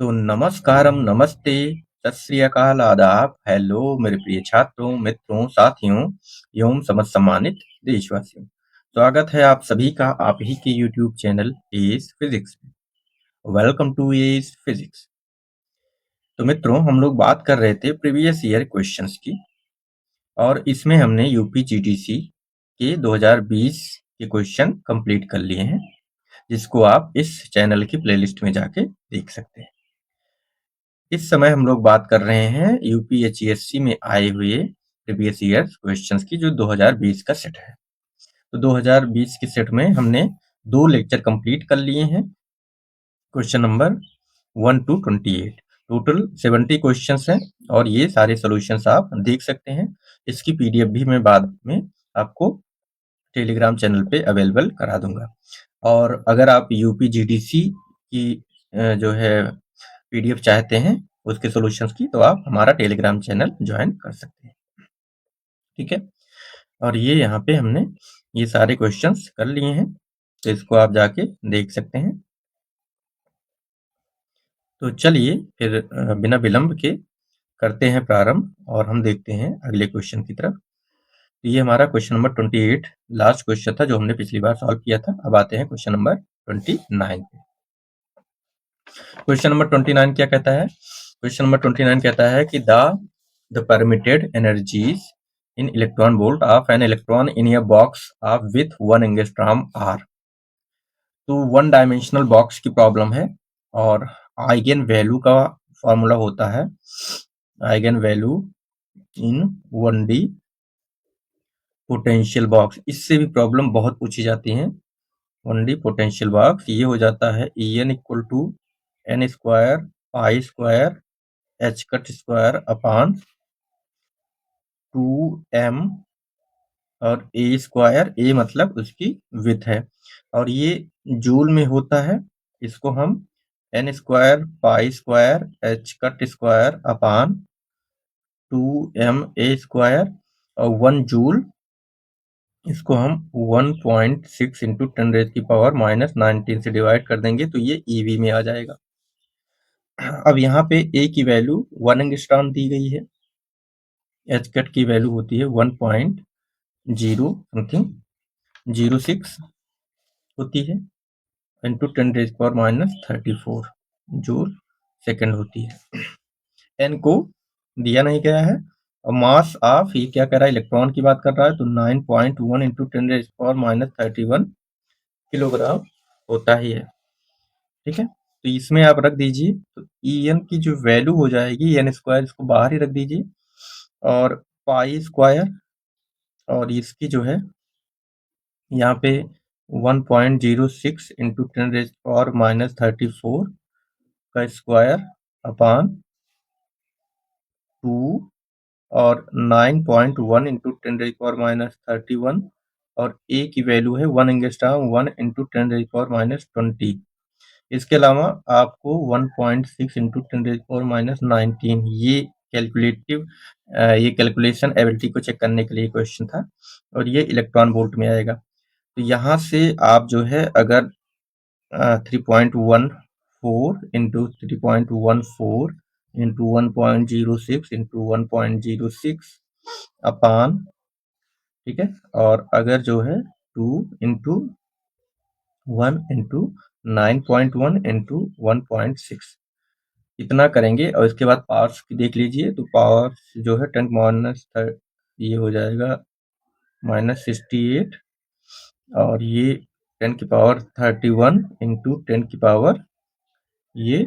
तो नमस्कारम, नमस्ते, सत श्री अकाल, आदाब, हेलो मेरे प्रिय छात्रों, मित्रों, साथियों एवं समस्त सम्मानित देशवासियों। स्वागत है आप सभी का आप ही के YouTube चैनल एज फिजिक्स में। Welcome to Edge physics. तो मित्रों, हम लोग बात कर रहे थे प्रीवियस ईयर क्वेश्चंस की, और इसमें हमने यूपीजीडीसी के 2020 के क्वेश्चन कंप्लीट कर लिए हैं, जिसको आप इस चैनल की प्लेलिस्ट में जाके देख सकते हैं। इस समय हम लोग बात कर रहे हैं यूपीएचईएससी में आए हुए प्रीवियस ईयर क्वेश्चंस की, जो 2020 का सेट है। तो 2020 के सेट में हमने 2 लेक्चर कंप्लीट कर लिए हैं, question number 1 to 28। Total 70 questions हैं, और ये सारे सॉल्यूशंस आप देख सकते हैं। इसकी पीडीएफ भी मैं बाद में आपको टेलीग्राम चैनल पे अवेलेबल करा दूंगा। और अगर आप यूपीजीडीसी की जो है पीडीएफ चाहते हैं उसके सॉल्यूशंस की, तो आप हमारा टेलीग्राम चैनल ज्वाइन कर सकते हैं। ठीक है, और ये यहाँ पे हमने ये सारे क्वेश्चंस कर लिए हैं, तो इसको आप जाके देख सकते हैं। तो चलिए फिर बिना विलंब के करते हैं प्रारंभ, और हम देखते हैं अगले क्वेश्चन की तरफ। तो ये हमारा क्वेश्चन नंबर 28 लास्ट क्वेश्चन था, जो हमने पिछली बार सॉल्व किया था। अब आते हैं क्वेश्चन नंबर 29 पे। क्वेश्चन नंबर 29 क्या कहता है? क्वेश्चन नंबर 29 कहता है कि the permitted energies in electron volt of an electron in a box of with 1 angstrom are. तो 1 डायमेंशनल बॉक्स की प्रॉब्लम है, और आइगन वैल्यू का फॉर्मूला होता है eigen value in 1D potential box. इससे भी प्रॉब्लम बहुत पूछी जाती है। 1D पोटेंशियल बॉक्स ये हो जाता है En equal to n square pi square h cut square upon 2m और a स्क्वायर, a मतलब उसकी विड्थ है, और ये जूल में होता है। इसको हम n square pi square h cut square upon 2m a square और 1 जूल, इसको हम 1.6 इंटू 10⁻⁻19 से डिवाइड कर देंगे, तो ये ईवी में आ जाएगा। अब यहाँ पे a की वैल्यू 1 एंगस्ट्रॉम दी गई है, h कट की वैल्यू होती है 1.0 समथिंग 06 होती है, इंटू 10⁻34 जूल सेकेंड होती है। n को दिया नहीं गया है, और मास ऑफ ये क्या कह रहा है, इलेक्ट्रॉन की बात कर रहा है, तो 9.1 इंटू 10⁻31 किलोग्राम होता ही है। ठीक है, तो इसमें आप रख दीजिए, तो En की जो वैल्यू हो जाएगी n स्क्वायर, इसको बाहर ही रख दीजिए, और पाई स्क्वायर, और इसकी जो है यहाँ पे 1.06 इंटू 10⁻34 का स्क्वायर अपान 2, और 9.1 इंटू 10⁻31, और a की वैल्यू है 1 एंगस्ट्रॉम 1 इंटू 10⁻20। इसके अलावा आपको 1.6 इंटू 10⁻19 ये कैलकुलेशन एबिलिटी को चेक करने के लिए क्वेश्चन था, और ये इलेक्ट्रॉन वोल्ट में आएगा। तो यहाँ से आप जो है अगर 3.14 इंटू 3.14 इंटू 1.06 इंटू 1.06 अपान, ठीक है, और अगर जो है 2 इंटू 1 इंटू 9.1 इंटू 1.6 इतना करेंगे, और इसके बाद पावर्स की देख लीजिए, तो पावर जो है 10 माइनस ये हो जाएगा -68, और ये 10 की पावर 31 इंटू 10 की पावर ये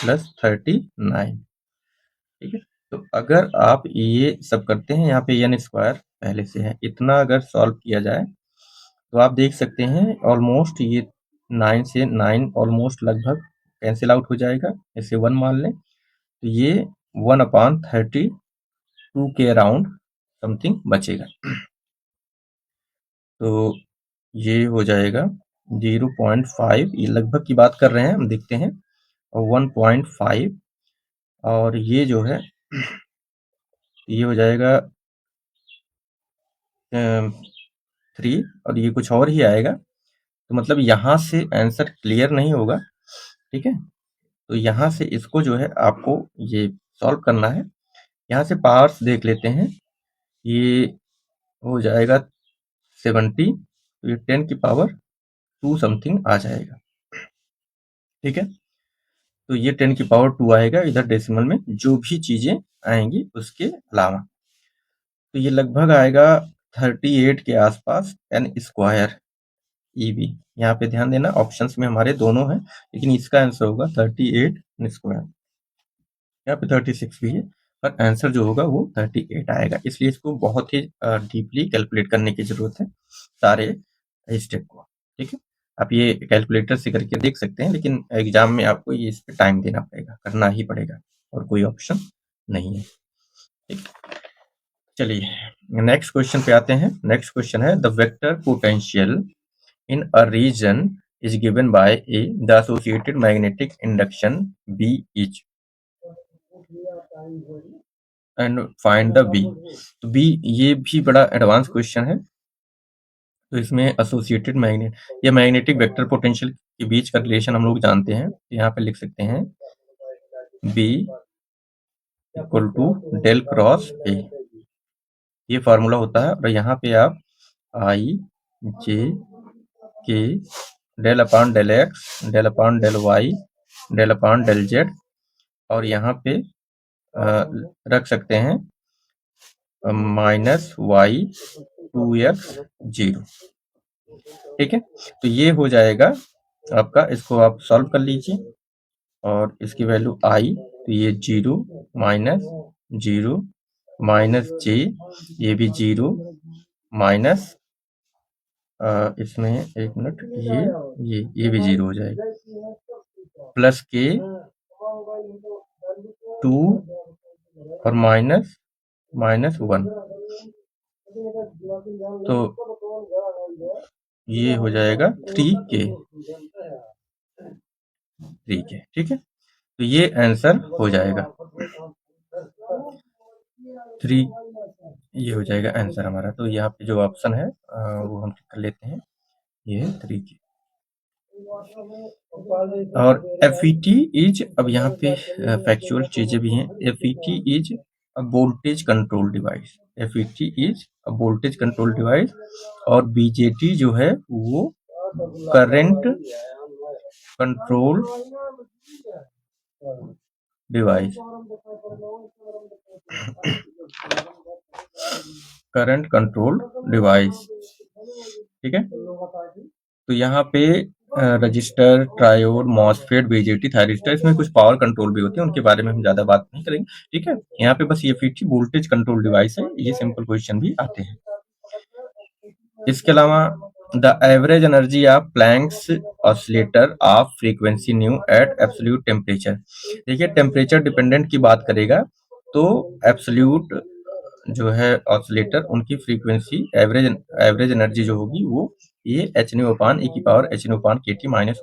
+39। ठीक है, तो अगर आप ये सब करते हैं, यहाँ पे n स्क्वायर पहले से है, इतना अगर सॉल्व किया जाए, तो आप देख सकते हैं ऑलमोस्ट ये 9 से 9 ऑलमोस्ट लगभग कैंसिल आउट हो जाएगा, ऐसे 1 मान लें, तो ये 1/32 के अराउंड समथिंग बचेगा। तो ये हो जाएगा 0.5, ये लगभग की बात कर रहे हैं, हम देखते हैं, और 1.5, और ये जो है ये हो जाएगा 3, और ये कुछ और ही आएगा। तो मतलब यहाँ से आंसर क्लियर नहीं होगा। ठीक है, तो यहाँ से इसको जो है आपको ये सॉल्व करना है। यहाँ से पावर्स देख लेते हैं। ये हो जाएगा 70, तो ये 10 की पावर 2 समथिंग आ जाएगा। ठीक है, तो ये 10 की पावर 2 आएगा इधर डेसिमल में, जो भी चीजें आएंगी उसके अलावा। तो ये लगभग आएगा 38 के आसपास एन स्क्वायर ईवी। यहाँ पे ध्यान देना, ऑप्शंस में हमारे दोनों हैं, लेकिन इसका आंसर होगा 38 एन स्क्वायर। यहाँ पे 36 भी है, पर आंसर जो होगा वो 38 आएगा। इसलिए इसको बहुत ही डीपली कैलकुलेट करने की जरूरत है सारे स्टेप को। ठीक है, आप ये कैलकुलेटर से करके देख सकते हैं, लेकिन एग्जाम में आपको ये इस पे टाइम देना पड़ेगा, करना ही पड़ेगा, और कोई ऑप्शन नहीं है। ठीक, चलिए नेक्स्ट क्वेश्चन पे आते हैं। नेक्स्ट क्वेश्चन है the vector potential in a region is given by A, the associated magnetic induction B is, and find the B। तो B ये भी बड़ा एडवांस क्वेश्चन है। तो इसमें एसोसिएटेड मैग्नेट या मैग्नेटिक वेक्टर पोटेंशियल के बीच का रिलेशन हम लोग जानते हैं। यहाँ पे लिख सकते हैं B equal to del cross A, ये फार्मूला होता है। और यहाँ पे आप I J K del upon del X, del upon del Y, del upon del Z, और यहाँ पे रख सकते हैं माइनस वाई 2x 0। ठीक है, तो ये हो जाएगा आपका। इसको आप सॉल्व कर लीजिए, और इसकी वैल्यू आई, तो ये 0 माइनस 0 माइनस जे, ये भी 0 माइनस इसमें एक मिनट, ये भी 0 हो जाएगा, प्लस के 2 और माइनस 1, तो ये हो जाएगा 3k। ठीक है, तो ये आंसर हो जाएगा 3, ये हो जाएगा आंसर हमारा। तो यहाँ पे जो ऑप्शन है वो हम कर लेते हैं, ये 3k। और FET इज, अब यहाँ पे फैक्चुअल चीजें भी हैं। FET is a voltage control device, FET is a voltage control device, और BJT जो है वो current control device, current control device. ठीक है, तो यहाँ पे register, triode, MOSFET, BJT, thyristor, इसमें कुछ पावर कंट्रोल भी होते हैं, उनके बारे में हम ज्यादा बात नहीं करेंगे। ठीक है, यहाँ पे बस ये FET वोल्टेज कंट्रोल डिवाइस है। ये सिंपल क्वेश्चन भी आते हैं। इसके अलावा the average energy of Planck's oscillator of frequency nu at absolute temperature. देखिए, टेम्परेचर डिपेंडेंट की बात करेगा तो एब्सोल्यूट जो है ऑसिलेटर, उनकी फ्रीक्वेंसी एवरेज एनर्जी जो होगी वो ये hν/e⁻⁻kT-1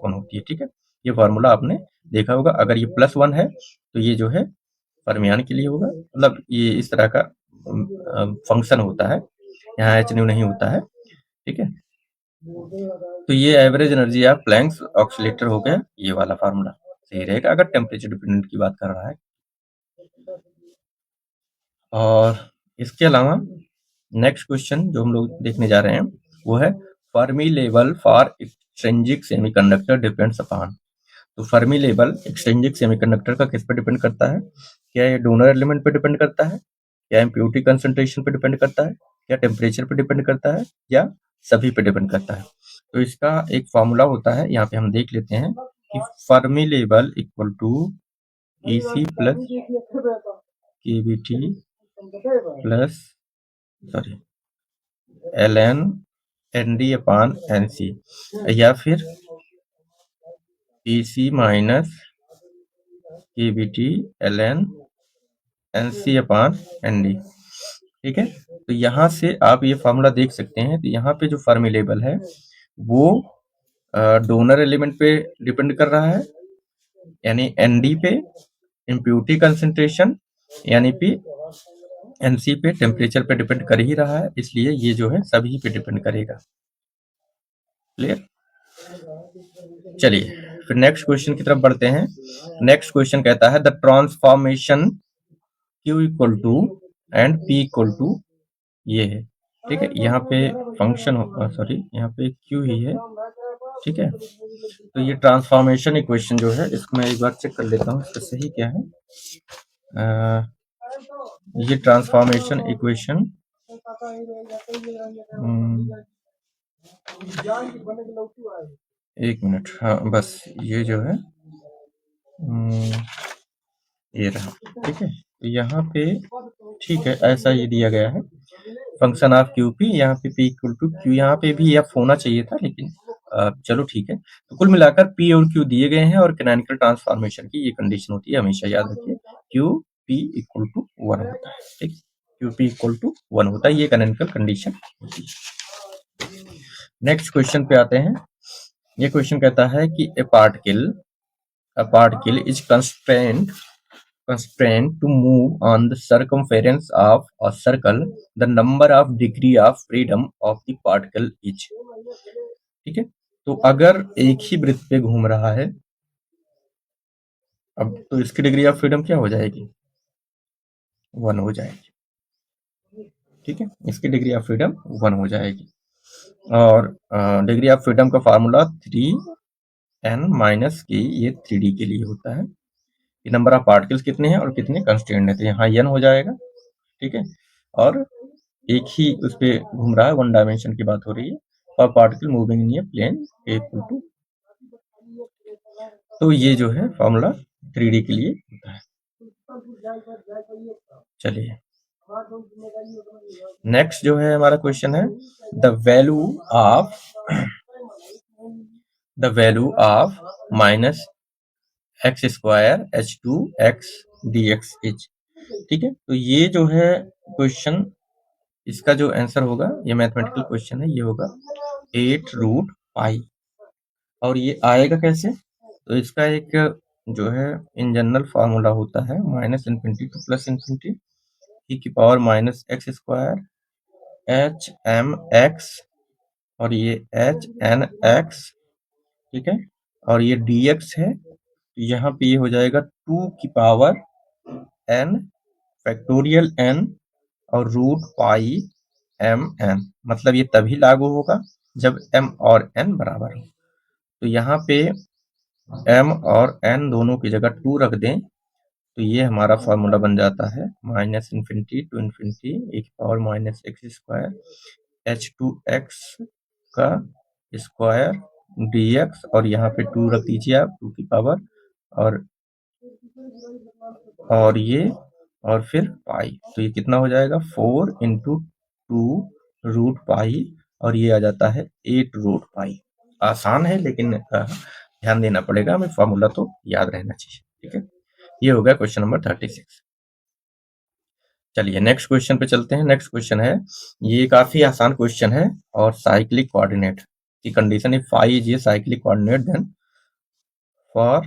होती है। ठीक है, ये फार्मूला आपने देखा होगा। अगर ये +1 है तो ये जो है फर्मियान के लिए होगा, मतलब ये इस तरह का फंक्शन होता है, यहाँ hν नहीं होता है। ठीक है, तो ये average energy of Planck's oscillator हो गया, ये वाला फार्मूला सही रहेगा अगर टेम्परेचर डिपेंडेंट की बात कर रहा है। और इसके अलावा नेक्स्ट क्वेश्चन जो हम लोग देखने जा रहे हैं वो है Fermi level for extrinsic semiconductor depends upon. तो फर्मी लेवल एक्सट्रिंसिक सेमीकंडक्टर का किस पे डिपेंड करता है? क्या ये डोनर एलिमेंट पे डिपेंड करता है, क्या इम्प्योरिटी कंसंट्रेशन पे डिपेंड करता है, क्या टेम्परेचर पे डिपेंड करता है, या सभी पे डिपेंड करता है? तो इसका एक फॉर्मूला होता है, यहाँ पे हम देख लेते हैं कि Fermi level equal to EC plus KBT plus ln ND/NC, या फिर EC minus KBT ln NC/ND। ठीक है, तो यहाँ से आप ये फार्मूला देख सकते हैं। तो यहाँ पे जो फर्मी लेवल है वो डोनर एलिमेंट पे डिपेंड कर रहा है, यानी ND पे, इम्प्योरिटी कंसंट्रेशन यानी कि NC पे, टेम्परेचर पे डिपेंड कर ही रहा है, इसलिए ये जो है सभी पे डिपेंड करेगा। क्लियर? चलिए फिर नेक्स्ट क्वेश्चन की तरफ बढ़ते हैं। नेक्स्ट क्वेश्चन कहता है the transformation Q equal to and P equal to ये है, ठीक है। यहाँ पे फंक्शन सॉरी यहाँ पे Q ही है, ठीक है। तो ये ट्रांसफॉर्मेशन इक्वेशन जो है इसको मैं एक बार चेक कर लेता हूँ इसका सही क्या है। ये ट्रांसफॉर्मेशन इक्वेशन एक मिनट, हाँ बस ये जो है ये रहा, ठीक है। तो यहाँ पे ठीक है ऐसा ये दिया गया है फंक्शन ऑफ क्यू पी, यहाँ पे पी इक्वल टू क्यू, यहाँ पे भी एफ होना चाहिए था लेकिन चलो ठीक है। तो कुल मिलाकर पी और क्यू दिए गए हैं और कैनोनिकल ट्रांसफॉर्मेशन की ये कंडीशन होती है, हमेशा याद रखिए क्यू पी इक्वल टू 1 होता है, ठीक। क्यू पी इक्वल टू 1 होता है, ये कैनोनिकल कंडीशन होती है। नेक्स्ट क्वेश्चन पे आते हैं। ये क्वेश्चन कहता है कि a particle is constrained to move on the circumference of a circle, the number of degree of freedom of the particle is, ठीक है। तो अगर एक ही वृत्त पे घूम रहा है, अब तो इसकी डिग्री ऑफ फ्रीडम क्या हो जाएगी, 1 हो जाएगी, ठीक है। इसकी डिग्री ऑफ फ्रीडम 1 हो जाएगी और डिग्री ऑफ फ्रीडम का फार्मूला 3n माइनस के, ये 3d के लिए होता है कि नंबर ऑफ पार्टिकल्स कितने हैं और कितने कंस्ट्रेंट है। तो यहाँ n हो जाएगा, ठीक है। और एक ही उस पे घूम रहा है, 1 डायमेंशन की बात हो रही है, और particle moving in a plane equal to, तो ये जो है फॉर्मूला 3D के लिए होता है। चलिए नेक्स्ट जो है हमारा क्वेश्चन है the value of minus x square H two x D x is, ठीक है। तो ये जो है क्वेश्चन, इसका जो आंसर होगा, ये मैथमेटिकल क्वेश्चन है, ये होगा 8 रूट पाई। और ये आएगा कैसे, तो इसका एक जो है इन जनरल फार्मूला होता है minus infinity to plus infinity e की power minus x square h m x और ये एच एन एक्स, ठीक है। और ये डी एक्स है, तो यहाँ पे ये हो जाएगा 2 की पावर n फैक्टोरियल n और रूट पाई एम एन, मतलब ये तभी लागू होगा जब m और n बराबर हो। तो यहाँ पे m और n दोनों की जगह 2 रख दें तो ये हमारा फार्मूला बन जाता है माइनस इन्फिनिटी टू इन्फिनिटी एक power minus x square H two x का स्क्वायर डी एक्स, और यहाँ पे 2 रख दीजिए आप 2 की पावर और ये और फिर पाई, तो ये कितना हो जाएगा 4 इंटू 2 रूट पाई और ये आ जाता है 8 रूट पाई। आसान है लेकिन ध्यान देना पड़ेगा हमें, फॉर्मूला तो याद रहना चाहिए, ठीक है। ये हो गया क्वेश्चन नंबर 36। चलिए नेक्स्ट क्वेश्चन पे चलते हैं। नेक्स्ट क्वेश्चन है, ये काफी आसान क्वेश्चन है और साइक्लिक कोऑर्डिनेट की condition if phi is a cyclic coordinate then for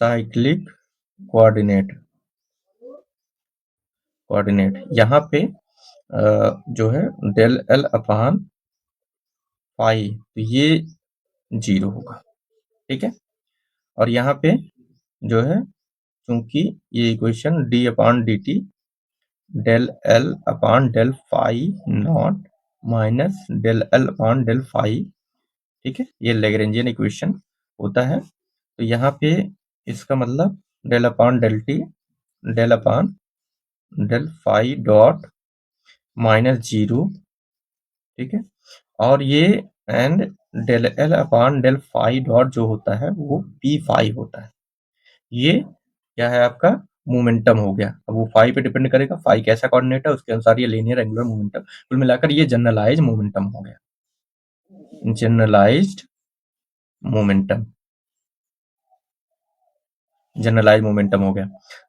cyclic coordinate यहाँ पे जो है डेल एल अपान पाई, तो ये 0 होगा, ठीक है। और यहाँ पे जो है चूंकि ये equation D upon D T del L upon del phi not minus del L upon del phi, ठीक है, ये लैग्रेंजियन इक्वेशन होता है। तो यहाँ पे इसका मतलब del upon del T del upon del phi dot minus 0, ठीक है। और ये and del L upon del phi dot जो होता है वो पी फाई होता है। ये क्या है आपका मोमेंटम हो गया। अब वो फाई पे डिपेंड करेगा, फाई कैसा कोऑर्डिनेट है उसके अनुसार ये लीनियर एंगुलर मोमेंटम, कुल मिलाकर ये जनरलाइज मोमेंटम हो गया, जनरलाइज्ड मोमेंटम हो गया।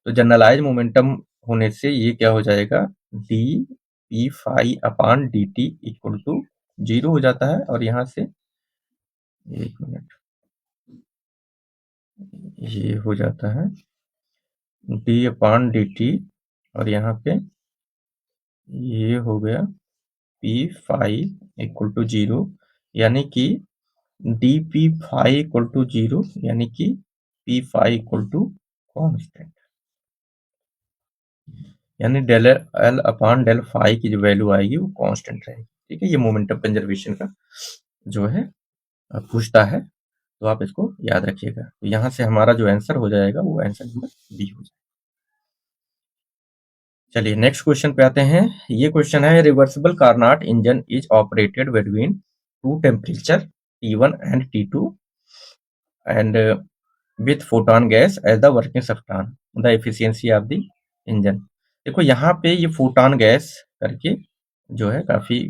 तो जनरलाइज मोमेंटम होने से ये क्या हो जाएगा D P phi upon D T equal to 0 हो जाता है। और यहाँ से एक मिनट, ये हो जाता है डी अपान डी टी और यहाँ पे ये हो गया पी फाई इक्वल टू 0, यानी कि d P phi equal to 0, यानी कि p phi equal to constant, यानी del L upon del phi की जो वैल्यू आएगी वो कांस्टेंट रहेगी। ठीक है, ये मोमेंटम कंजर्वेशन का जो है पूछता है, तो आप इसको याद रखिएगा। तो यहाँ से हमारा जो आंसर हो जाएगा वो आंसर नंबर बी हो जाएगा। चलिए नेक्स्ट क्वेश्चन पे आते हैं। ये क्वेश्चन है, reversible Carnot engine is operated between two temperature T1 and T2 and with photon gas as the working substance, the efficiency of the engine. देखो यहाँ पे ये फोटोन गैस करके जो है काफी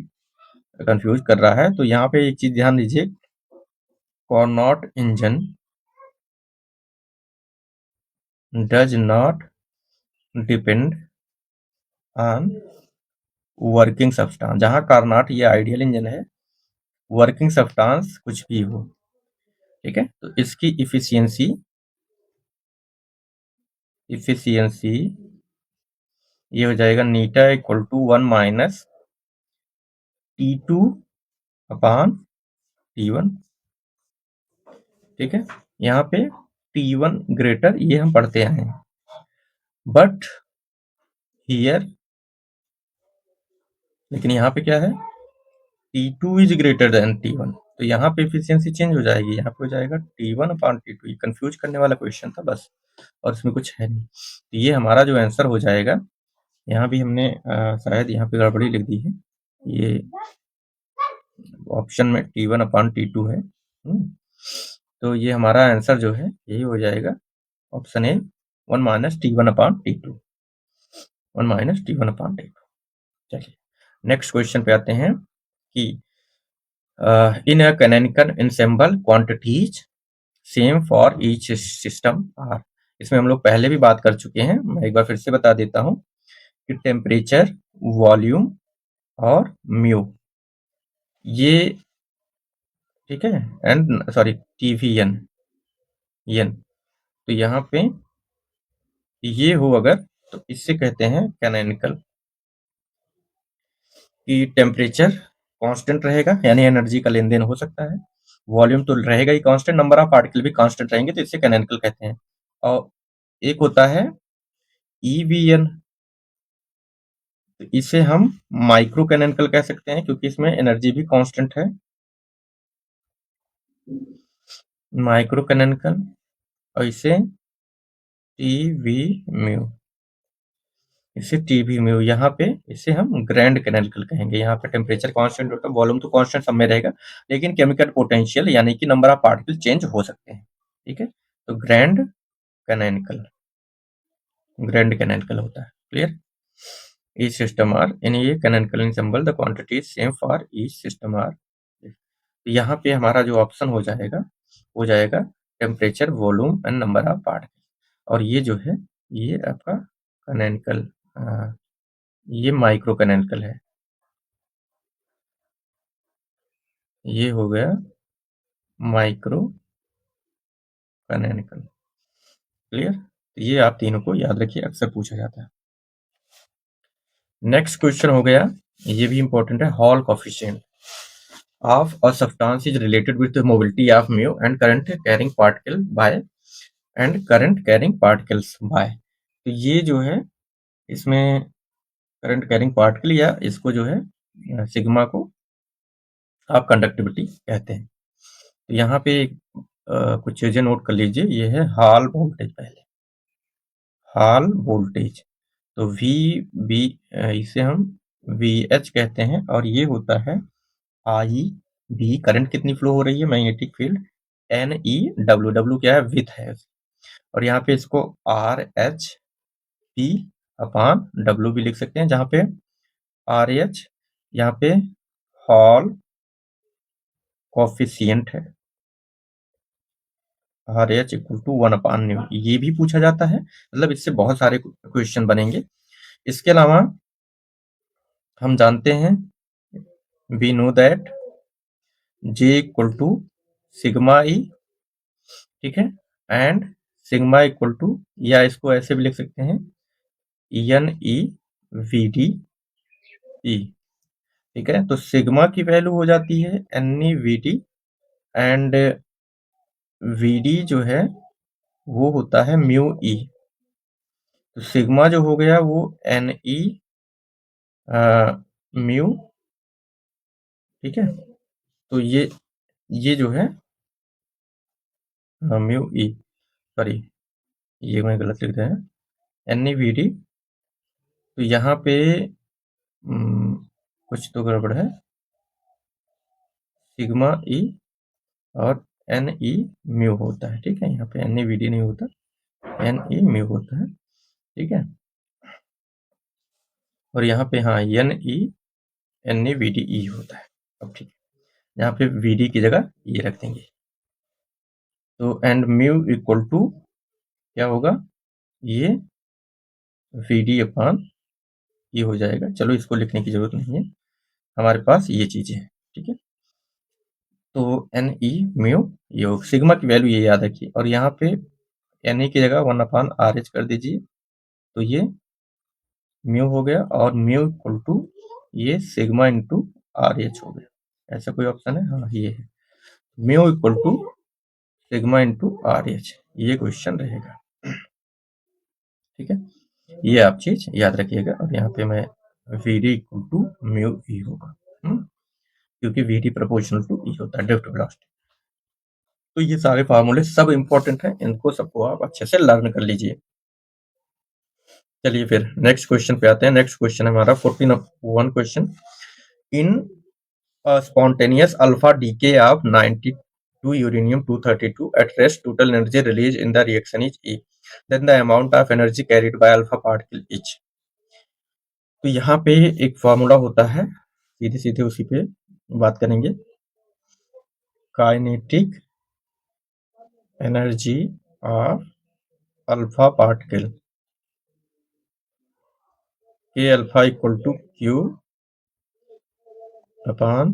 कंफ्यूज कर रहा है। तो यहाँ पे एक चीज ध्यान दीजिए, Carnot engine does not depend on working substance. जहां कार्नोट ये आइडियल इंजन है, वर्किंग सब्सटेंस कुछ भी हो, ठीक है, तो इसकी इफिशियंसी ये हो जाएगा eta equal to 1 minus T2 upon T1। ठीक है, यहाँ पे T1 ग्रेटर ये हम पढ़ते आए हैं, बट हियर, लेकिन यहाँ पे क्या है, T2 is greater than T1, तो यहाँ पे इफिशियंसी चेंज हो जाएगी, यहाँ पे हो जाएगा T1 अपॉन T2। ये कंफ्यूज करने वाला क्वेश्चन था बस, और इसमें कुछ है नहीं। तो ये हमारा जो आंसर हो जाएगा, यहाँ भी हमने शायद यहाँ पे गड़बड़ी लिख दी है, ये ऑप्शन में T1 अपॉन T2 है। तो ये हमारा आंसर जो है यही हो जाएगा, option a 1 minus T1 upon T2, 1 minus T1 upon T2। चलिए नेक्स्ट क्वेश्चन पे आते हैं कि in a canonical ensemble quantities same for each system are. इसमें हम लोग पहले भी बात कर चुके हैं, मैं एक बार फिर से बता देता हूं कि टेम्परेचर, वॉल्यूम और म्यू, ये ठीक है, एंड सॉरी टीवीएन एन, तो यहाँ पे ये हो अगर, तो इससे कहते हैं कैनोनिकल। कि टेम्परेचर कांस्टेंट रहेगा, यानी एनर्जी का लेन देन हो सकता है, वॉल्यूम तो रहेगा ही कांस्टेंट, नंबर ऑफ पार्टिकल भी कांस्टेंट रहेंगे, तो इससे कैनोनिकल कहते हैं। और एक होता है ईवीएन, तो इसे हम माइक्रो कैनोनिकल कह सकते हैं, क्योंकि इसमें एनर्जी भी कांस्टेंट है, माइक्रो कैनोनिकल। और इसे टीवी म्यू, इसे टीवी म्यू, यहाँ पे इसे हम ग्रैंड कैनोनिकल कहेंगे। यहाँ पे टेम्परेचर कांस्टेंट होता है, वॉल्यूम तो कांस्टेंट सब में रहेगा, लेकिन केमिकल पोटेंशियल यानी कि नंबर ऑफ पार्टिकल चेंज हो सकते हैं। ठीक है, तो कैनोनिकल ग्रैंड कैनोनिकल होता है। Clear, each system are in a canonical ensemble the quantity is same for each system are। तो यहाँ पे हमारा जो ऑप्शन हो जाएगा temperature, volume and number of particle. और ये जो है ये आपका कैनोनिकल, ये माइक्रो कैनोनिकल है, ये हो गया माइक्रो कैनोनिकल। क्लियर, तो ये आप तीनों को याद रखिए, अक्सर पूछा जाता है। नेक्स्ट क्वेश्चन हो गया, ये भी इंपॉर्टेंट है, hall coefficient of a substance is related with the mobility of mu and current carrying particle by and current carrying particles by। तो ये जो है इसमें करंट कैरिंग पार्टिकल, या इसको जो है सिग्मा को आप कंडक्टिविटी कहते हैं। तो यहाँ पे कुछ चीजें नोट कर लीजिए, ये है हॉल वोल्टेज, पहले हॉल वोल्टेज, तो वी बी, इसे हम वी एच कहते हैं, और ये होता है आई भी, करंट कितनी फ्लो हो रही है, magnetic field, N E W, W क्या है, विथ है, और यहाँ पे इसको R H P upon W भी लिख सकते हैं, जहाँ पे आर एच यहाँ पे हॉल कोफिशिएंट है, R H equal to 1 upon nu, ये भी पूछा जाता है, मतलब इससे बहुत सारे क्वेश्चन बनेंगे। इसके अलावा हम जानते हैं, we know that J equal to sigma E, ठीक है, एंड सिग्मा इक्वल टू, या इसको ऐसे भी लिख सकते हैं N E V D E. ठीक है, तो सिग्मा की वैल्यू हो जाती है N E V D and VD जो है वो होता है म्यू ई। तो सिग्मा जो हो गया वो NE म्यू, ठीक है। तो ये जो है म्यू ई, सॉरी ये मैं गलत लिख रहा है, NEVD। तो यहाँ पे कुछ तो गड़बड़ है, सिग्मा ई और NE म्यू होता है, ठीक है। यहाँ पे NEVD नहीं होता, NE म्यू होता है, ठीक है। और यहाँ पे हाँ NEVDE होता है। अब ठीक है, यहाँ पे VD की जगह ये रख देंगे। तो एंड म्यू इक्वल टू क्या होगा, ये VD अपान ये हो जाएगा। चलो इसको लिखने की जरूरत नहीं है, हमारे पास ये चीजें हैं, ठीक है। तो NE म्यू ये हो, सिग्मा की वैल्यू ये याद रखिए। और यहाँ पे NE की जगह 1/RH कर दीजिए, तो ये म्यू हो गया। और म्यू इक्वल टू ये सिग्मा इंटू RH हो गया। ऐसा कोई ऑप्शन है? हाँ ये है, mu equal to sigma into RH, ये क्वेश्चन रहेगा, ठीक है। ये आप चीज याद रखिएगा। और यहाँ पे मैं VD equal to mu E होगा, क्योंकि VD प्रोपोर्शनल टू ई होता है, ड्रिफ्ट वेलोसिटी। तो ये सारे फार्मूले सब इंपॉर्टेंट हैं, इनको सबको आप अच्छे से लर्न कर लीजिए। चलिए फिर नेक्स्ट क्वेश्चन पे आते हैं। नेक्स्ट क्वेश्चन है हमारा 14 question. In spontaneous alpha decay of 92 uranium 232 at rest, total energy released in the reaction is E, then the amount of energy carried by alpha particle each। तो यहाँ पे एक formula होता है, सीधे सीधे उसी पे बात करेंगे। Kinetic energy of alpha particle, के अल्फा इक्वल टू क्यू अपान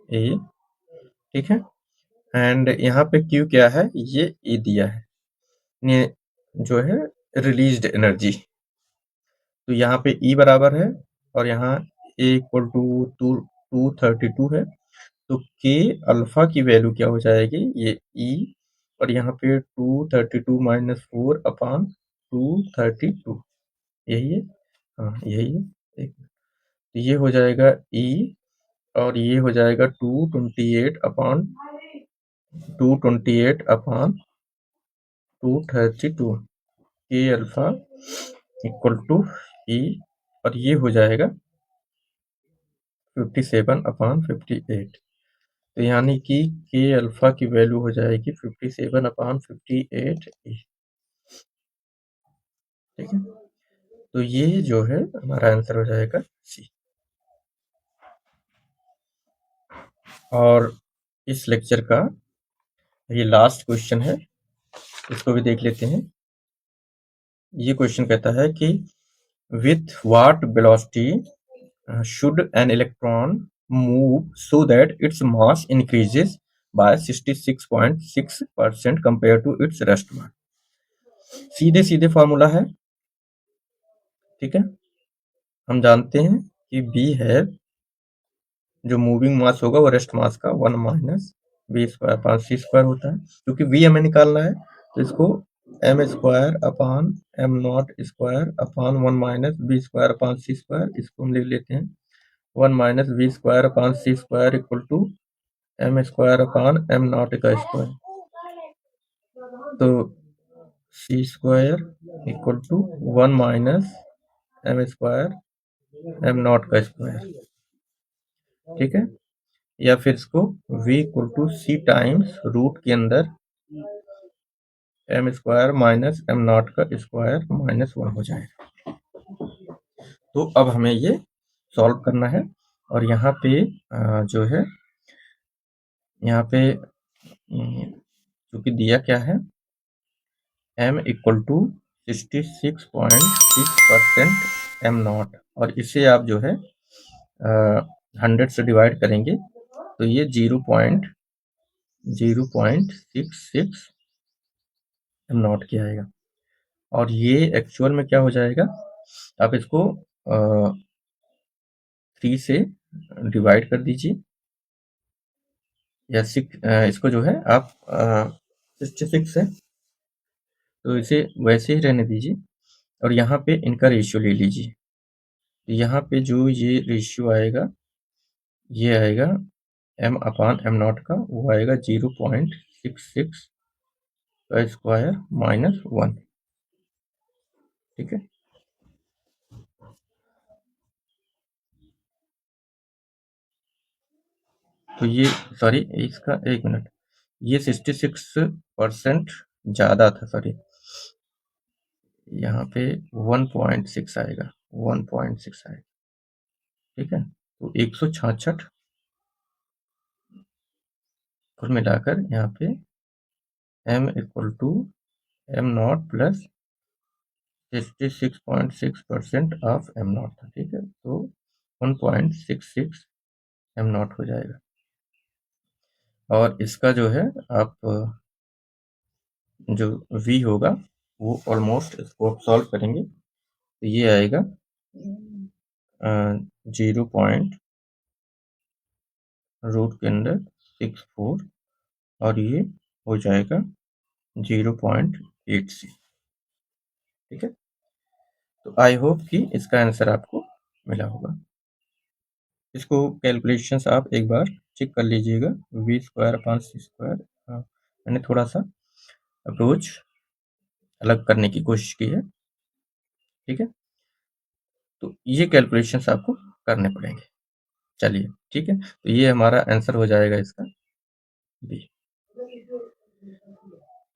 ए, ठीक है। एंड यहाँ पे क्यू क्या है, ये ई दिया है, ये जो है रिलीज्ड एनर्जी। तो यहाँ पे ई बराबर है और यहाँ ए इक्वल टू 232 है। तो के अल्फा की वैल्यू क्या हो जाएगी, ये ई, और यहाँ पे 232 माइनस 4 अपान 232, यही है, हाँ यही है। एक तो ये हो जाएगा ई, और ये हो जाएगा 228 अपान 232 के अल्फा इक्वल टू ई, और ये हो जाएगा 57/58। तो यानी कि के अल्फा की वैल्यू हो जाएगी 57/58 ई, ठीक है। तो ये जो है हमारा आंसर हो जाएगा सी। और इस लेक्चर का ये लास्ट क्वेश्चन है, इसको भी देख लेते हैं। ये क्वेश्चन कहता है कि with what velocity should an electron move so that its mass increases by 66.6% compared to its rest mass। सीधे सीधे फॉर्मूला है, ठीक है। हम जानते हैं कि b है, जो मूविंग मास होगा वो रेस्ट मास का 1 minus b square upon c square होता है। क्योंकि v हमें निकालना है, तो इसको m square upon m not square upon 1 minus b square upon c square, इसको हम लिख लेते हैं 1 minus b square upon c square equal to m square upon m not का स्क्वायर। तो c square equal to 1 minus m square m not का स्क्वायर, ठीक है। या फिर इसको v equal to c times root के अंदर m square minus m not का स्क्वायर माइनस 1 हो जाएगा। तो अब हमें ये सॉल्व करना है। और यहाँ पे जो है, यहाँ पे क्योंकि दिया क्या है, m equal to 66.6% m not, और इसे आप जो है 100 से डिवाइड करेंगे तो ये 0.66 m नॉट की आएगा। और ये एक्चुअल में क्या हो जाएगा, आप इसको 3 से डिवाइड कर दीजिए, या इसको जो है आप 66 है तो इसे वैसे ही रहने दीजिए और यहाँ पे इनका रेशियो ले लीजिए। तो यहाँ पे जो ये रेशियो आएगा ये आएगा m/m0 का, वो आएगा 0.66 का स्क्वायर -1। ठीक है, तो ये सॉरी इसका 1 मिनट, ये 66% ज़्यादा था, सॉरी यहाँ पे 1.6 आएगा, 1.6 आएगा। ठीक है, तो 166 कुल मिलाकर यहाँ पे m = m0 plus 66.6% of m0 था। ठीक है, तो 1.66 m0 हो जाएगा। और इसका जो है आप जो v होगा वो ऑलमोस्ट, इसको आप सॉल्व करेंगे तो ये आएगा 0.64 और ये हो जाएगा 0.86। ठीक है, तो आई होप कि इसका आंसर आपको मिला होगा। इसको कैलकुलेशंस आप एक बार चेक कर लीजिएगा, v² मैंने थोड़ा सा अप्रोच अलग करने की कोशिश की है। ठीक है, तो ये कैलकुलेशंस आपको करने पड़ेंगे। चलिए ठीक है, तो ये हमारा आंसर हो जाएगा इसका बी।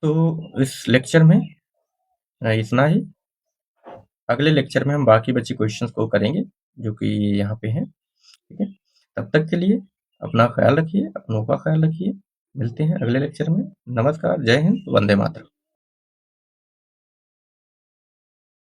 तो इस लेक्चर में इतना ही। अगले लेक्चर में हम बाकी बचे क्वेश्चंस को करेंगे जो कि यहाँ पे हैं। ठीक है, तब तक के लिए अपना ख्याल रखिए, अपनों का ख्याल रखिए। मिलते हैं अगले लेक्चर में। नमस्कार, जय हिंद, वंदे मातरम।